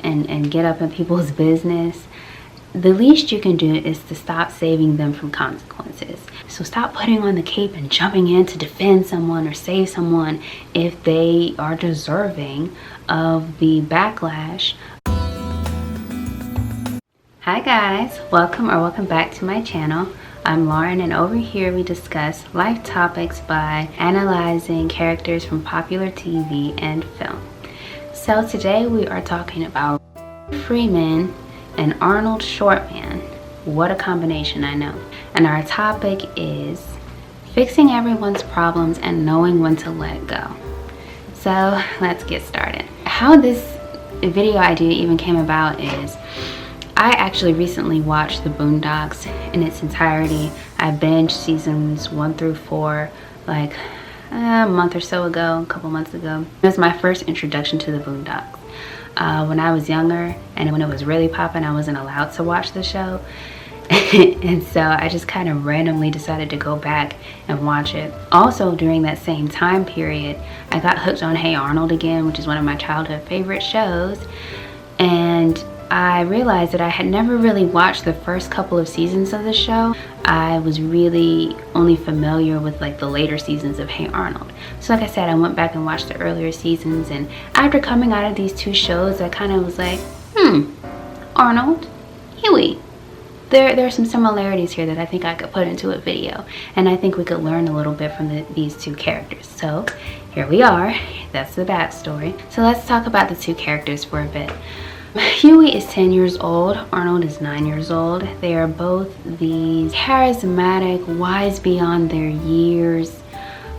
and get up in people's business, the least you can do is to stop saving them from consequences. So stop putting on the cape and jumping in to defend someone or save someone if they are deserving of the backlash. Hi guys, welcome back to my channel. I'm Lauren, and over here we discuss life topics by analyzing characters from popular TV and film. So today we are talking about Freeman and Arnold Shortman. What a combination, I know. And our topic is fixing everyone's problems and knowing when to let go. So let's get started. How this video idea even came about is I actually recently watched The Boondocks in its entirety. I binged seasons 1 through 4 like a month or so ago, a couple months ago. It was my first introduction to The Boondocks. When I was younger and when it was really popping, I wasn't allowed to watch the show. And so I just kind of randomly decided to go back and watch it. Also during that same time period, I got hooked on Hey Arnold again, which is one of my childhood favorite shows. And I realized that I had never really watched the first couple of seasons of the show. I was really only familiar with like the later seasons of Hey Arnold. So like I said, I went back and watched the earlier seasons, and after coming out of these two shows, I kind of was like, Arnold, Huey. There are some similarities here that I think I could put into a video, and I think we could learn a little bit from these two characters. So here we are. That's the backstory. So let's talk about the two characters for a bit. Huey is 10 years old, Arnold is 9 years old. They are both these charismatic, wise beyond their years,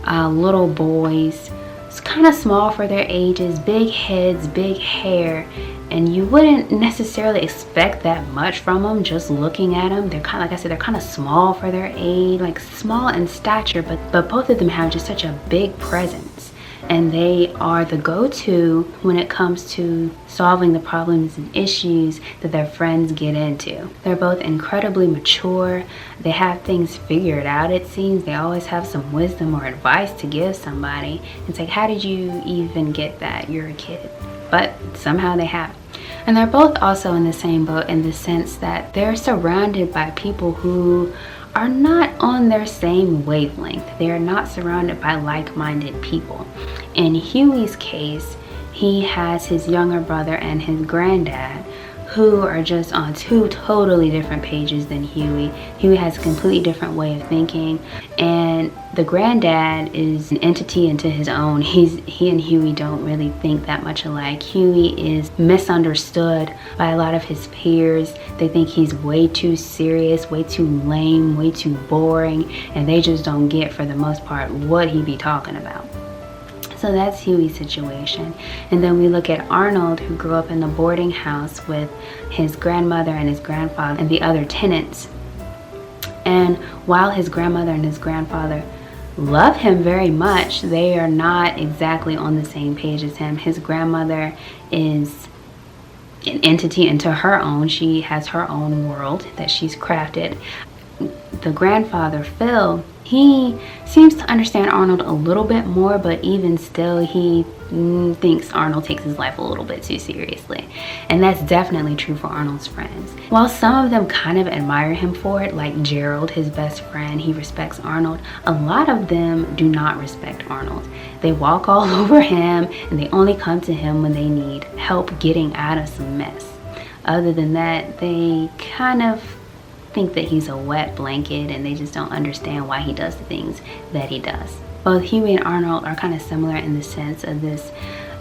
little boys. It's kind of small for their ages, big heads, big hair, and you wouldn't necessarily expect that much from them just looking at them. They're kind of, like I said, they're kind of small for their age, like small in stature, but both of them have just such a big presence. And they are the go-to when it comes to solving the problems and issues that their friends get into. They're both incredibly mature. They have things figured out, it seems. They always have some wisdom or advice to give somebody. It's like, how did you even get that? You're a kid. But somehow they have it. And they're both also in the same boat in the sense that they're surrounded by people who are not on their same wavelength. They are not surrounded by like-minded people. In Huey's case, he has his younger brother and his granddad who are just on two totally different pages than Huey. Huey has a completely different way of thinking, and the granddad is an entity into his own. He and Huey don't really think that much alike. Huey is misunderstood by a lot of his peers. They think he's way too serious, way too lame, way too boring, and they just don't get, for the most part, what he be talking about. So that's Huey's situation. And then we look at Arnold, who grew up in the boarding house with his grandmother and his grandfather and the other tenants. And while his grandmother and his grandfather love him very much, they are not exactly on the same page as him. His grandmother is an entity into her own. She has her own world that she's crafted. The grandfather, Phil, he seems to understand Arnold a little bit more, but even still he thinks Arnold takes his life a little bit too seriously. And that's definitely true for Arnold's friends. While some of them kind of admire him for it, like Gerald, his best friend, he respects Arnold, a lot of them do not respect Arnold. They walk all over him, and they only come to him when they need help getting out of some mess. Other than that, they kind of think that he's a wet blanket, and they just don't understand why he does the things that he does. Both Huey and Arnold are kind of similar in the sense of this,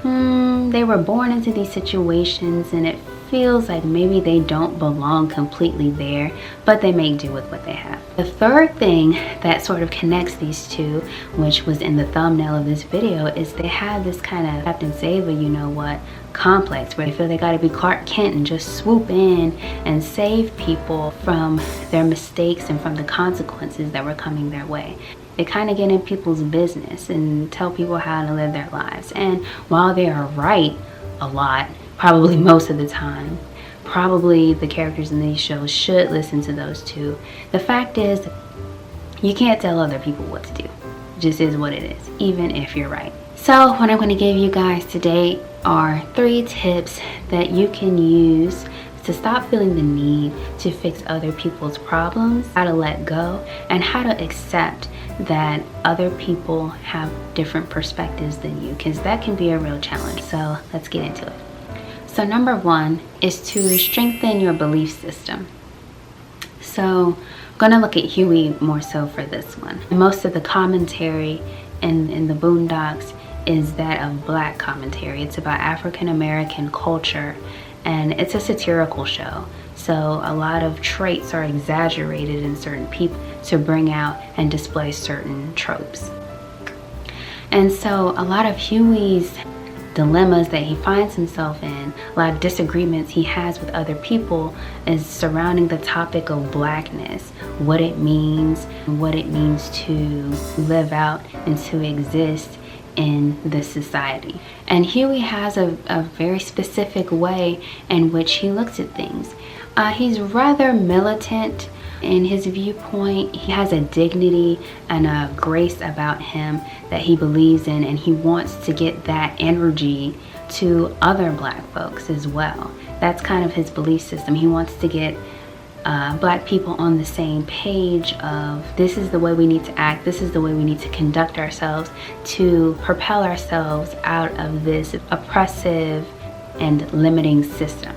they were born into these situations, and it feels like maybe they don't belong completely there, but they make do with what they have. The third thing that sort of connects these two, which was in the thumbnail of this video, is they have this kind of Captain Save-A, you know what, complex, where they feel they gotta be Clark Kent and just swoop in and save people from their mistakes and from the consequences that were coming their way. They kind of get in people's business and tell people how to live their lives. And while they are right a lot, probably most of the time, probably the characters in these shows should listen to those two. The fact is, you can't tell other people what to do. It just is what it is, even if you're right. So what I'm going to give you guys today are 3 tips that you can use to stop feeling the need to fix other people's problems, how to let go, and how to accept that other people have different perspectives than you, because that can be a real challenge. So let's get into it. So number 1 is to strengthen your belief system. So I'm going to look at Huey more so for this one. Most of the commentary in the Boondocks is that of Black commentary. It's about African American culture, and it's a satirical show. So a lot of traits are exaggerated in certain people to bring out and display certain tropes. And so a lot of Huey's dilemmas that he finds himself in, a lot of disagreements he has with other people, is surrounding the topic of Blackness, what it means to live out and to exist in this society. And Huey has a very specific way in which he looks at things. He's rather militant in his viewpoint. He has a dignity and a grace about him that he believes in, and he wants to get that energy to other Black folks as well. That's kind of his belief system. He wants to get Black people on the same page of, this is the way we need to act, this is the way we need to conduct ourselves to propel ourselves out of this oppressive and limiting system.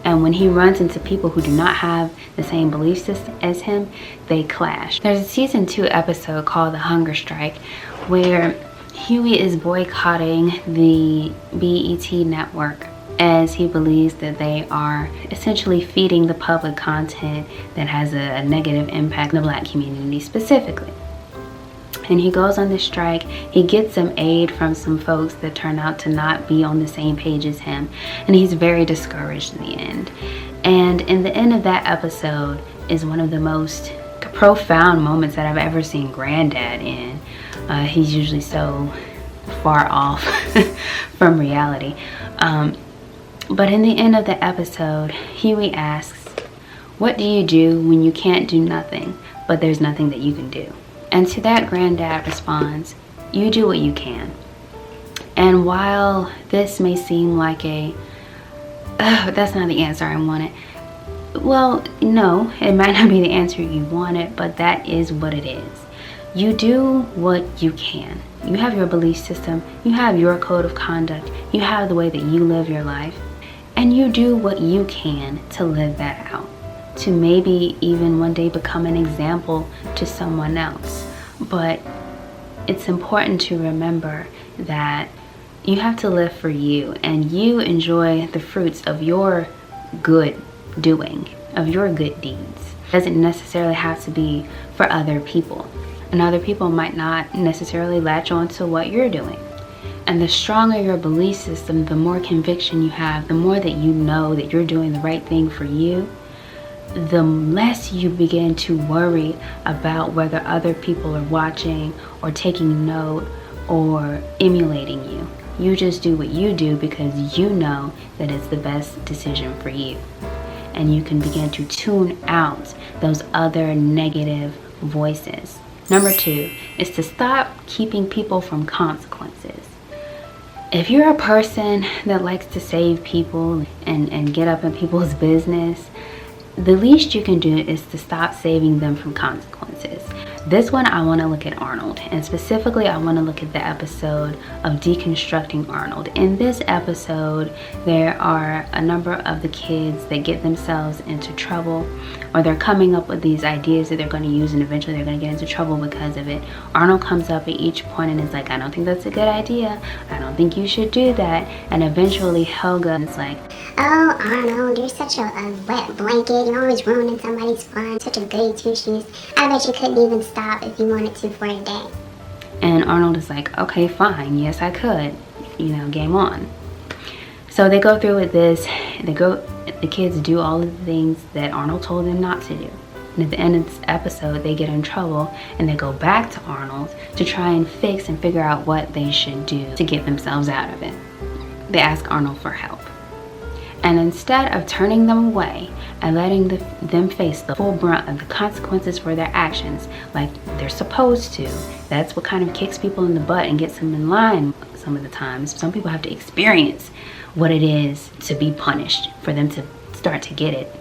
And when he runs into people who do not have the same belief system as him, they clash. There's a season 2 episode called The Hunger Strike, where Huey is boycotting the BET network as he believes that they are essentially feeding the public content that has a negative impact on the Black community specifically. And he goes on this strike. He gets some aid from some folks that turn out to not be on the same page as him, and he's very discouraged in the end. And in the end of that episode is one of the most profound moments that I've ever seen Granddad in. He's usually so far off from reality. But in the end of the episode, Huey asks, "What do you do when you can't do nothing, but there's nothing that you can do?" And to that, Granddad responds, "You do what you can." And while this may seem like that's not the answer I wanted. Well, no, it might not be the answer you wanted, but that is what it is. You do what you can. You have your belief system, you have your code of conduct, you have the way that you live your life, and you do what you can to live that out, to maybe even one day become an example to someone else. But it's important to remember that you have to live for you, and you enjoy the fruits of your good doing, of your good deeds. It doesn't necessarily have to be for other people, and other people might not necessarily latch on to what you're doing. And the stronger your belief system, the more conviction you have, the more that you know that you're doing the right thing for you, the less you begin to worry about whether other people are watching or taking note or emulating you. You just do what you do because you know that it's the best decision for you. And you can begin to tune out those other negative voices. Number 2 is to stop keeping people from consequences. If you're a person that likes to save people and get up in people's business, the least you can do is to stop saving them from consequences. This one, I want to look at Arnold, and specifically I want to look at the episode of Deconstructing Arnold. In this episode, there are a number of the kids that get themselves into trouble, or they're coming up with these ideas that they're going to use, and eventually they're going to get into trouble because of it. Arnold comes up at each point and is like, "I don't think that's a good idea. I don't think you should do that." And eventually Helga is like, "Oh, Arnold, you're such a wet blanket. You're always ruining somebody's fun. Such a goody two-shoes. I bet you couldn't even stop if you wanted to for a day." And Arnold is like, "Okay, fine. Yes, I could. Game on." So they go through with this. The kids do all of the things that Arnold told them not to do. And at the end of this episode, they get in trouble and they go back to Arnold to try and fix and figure out what they should do to get themselves out of it. They ask Arnold for help. And instead of turning them away and letting them face the full brunt of the consequences for their actions like they're supposed to, that's what kind of kicks people in the butt and gets them in line some of the times. Some people have to experience what it is to be punished for them to start to get it.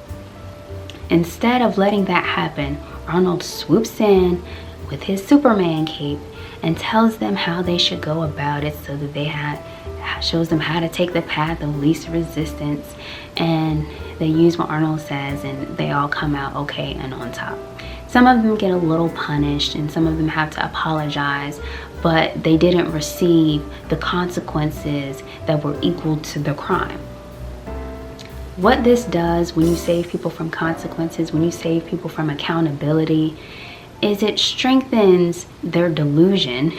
Instead of letting that happen, Arnold swoops in with his Superman cape and tells them how they should go about it, so that shows them how to take the path of least resistance, and they use what Arnold says and they all come out okay and on top. Some of them get a little punished and some of them have to apologize, but they didn't receive the consequences that were equal to the crime. What this does when you save people from consequences, when you save people from accountability, is it strengthens their delusion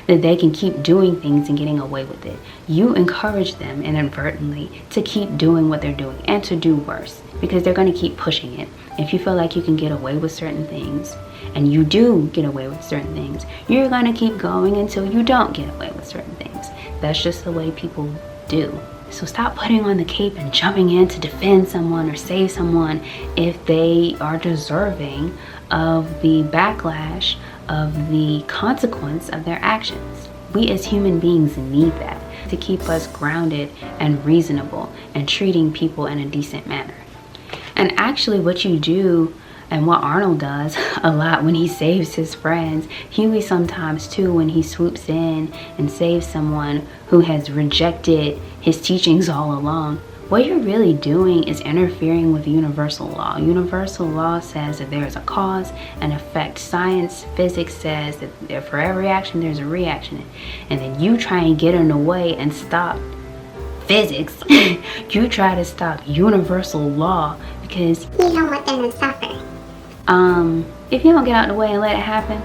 that they can keep doing things and getting away with it. You encourage them inadvertently to keep doing what they're doing and to do worse, because they're going to keep pushing it. If you feel like you can get away with certain things, and you do get away with certain things, you're going to keep going until you don't get away with certain things. That's just the way people do. So stop putting on the cape and jumping in to defend someone or save someone if they are deserving of the backlash, of the consequence of their actions. We as human beings need that to keep us grounded and reasonable and treating people in a decent manner. And actually what you do, and what Arnold does a lot when he saves his friends, Huey sometimes too, when he swoops in and saves someone who has rejected his teachings all along, what you're really doing is interfering with universal law. Universal law says that there's a cause and effect. Science, physics says that for every action there's a reaction. And then you try and get in the way and stop physics. You try to stop universal law because you don't want them to suffer. If you don't get out of the way and let it happen.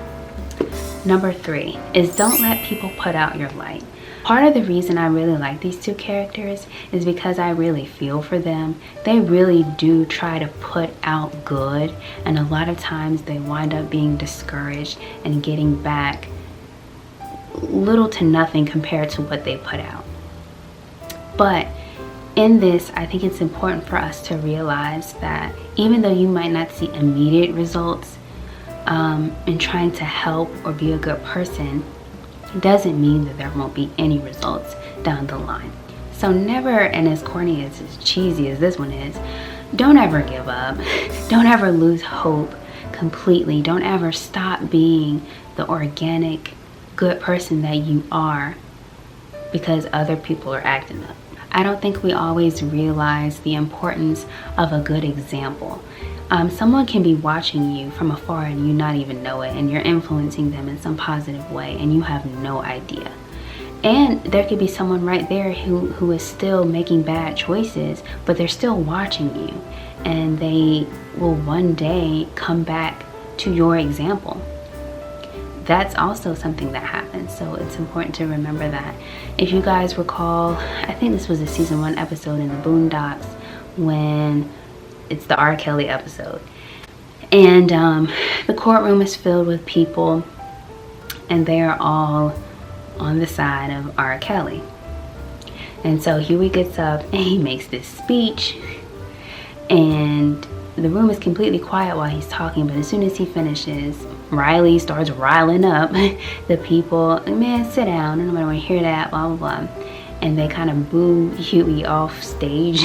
Number 3 is don't let people put out your light. Part of the reason I really like these two characters is because I really feel for them. They really do try to put out good, and a lot of times they wind up being discouraged and getting back little to nothing compared to what they put out. But in this, I think it's important for us to realize that even though you might not see immediate results in trying to help or be a good person, it doesn't mean that there won't be any results down the line. So never, and as corny as cheesy as this one is, don't ever give up. Don't ever lose hope completely. Don't ever stop being the organic, good person that you are because other people are acting up. I don't think we always realize the importance of a good example. Someone can be watching you from afar and you not even know it, and you're influencing them in some positive way and you have no idea. And there could be someone right there who is still making bad choices, but they're still watching you, and they will one day come back to your example. That's also something that happens, so it's important to remember that. If you guys recall, I think this was a season 1 episode in the Boondocks, when it's the R. Kelly episode, and the courtroom is filled with people and they are all on the side of R. Kelly. And so Huey gets up and he makes this speech, and the room is completely quiet while he's talking, but as soon as he finishes, Riley starts riling up the people. Man, sit down, nobody want to hear that, blah blah blah. And they kind of boo Huey off stage.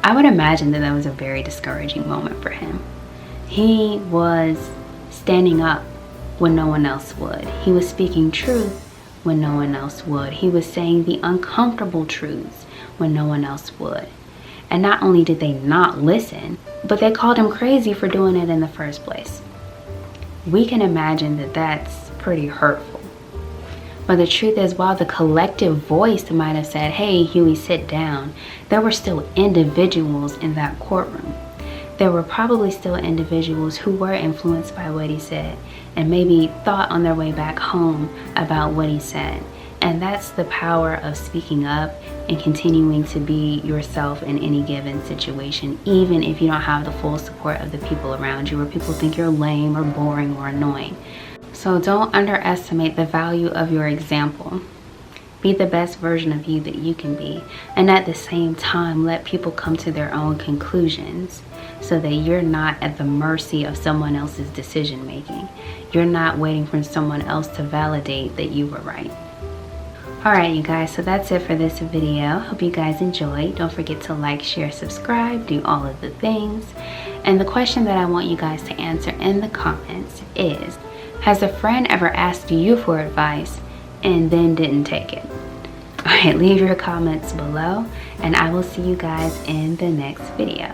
I would imagine that was a very discouraging moment for him. He was standing up when no one else would. He was speaking truth when no one else would. He was saying the uncomfortable truths when no one else would. And not only did they not listen, but they called him crazy for doing it in the first place. We can imagine that that's pretty hurtful. But the truth is, while the collective voice might have said, hey, Huey, sit down, there were still individuals in that courtroom. There were probably still individuals who were influenced by what he said and maybe thought on their way back home about what he said. And that's the power of speaking up and continuing to be yourself in any given situation, even if you don't have the full support of the people around you, or people think you're lame or boring or annoying. So don't underestimate the value of your example. Be the best version of you that you can be, and at the same time let people come to their own conclusions so that you're not at the mercy of someone else's decision making. You're not waiting for someone else to validate that you were right. Alright you guys, so that's it for this video. Hope you guys enjoyed. Don't forget to like, share, subscribe, do all of the things. And the question that I want you guys to answer in the comments is, has a friend ever asked you for advice and then didn't take it? Alright, leave your comments below and I will see you guys in the next video.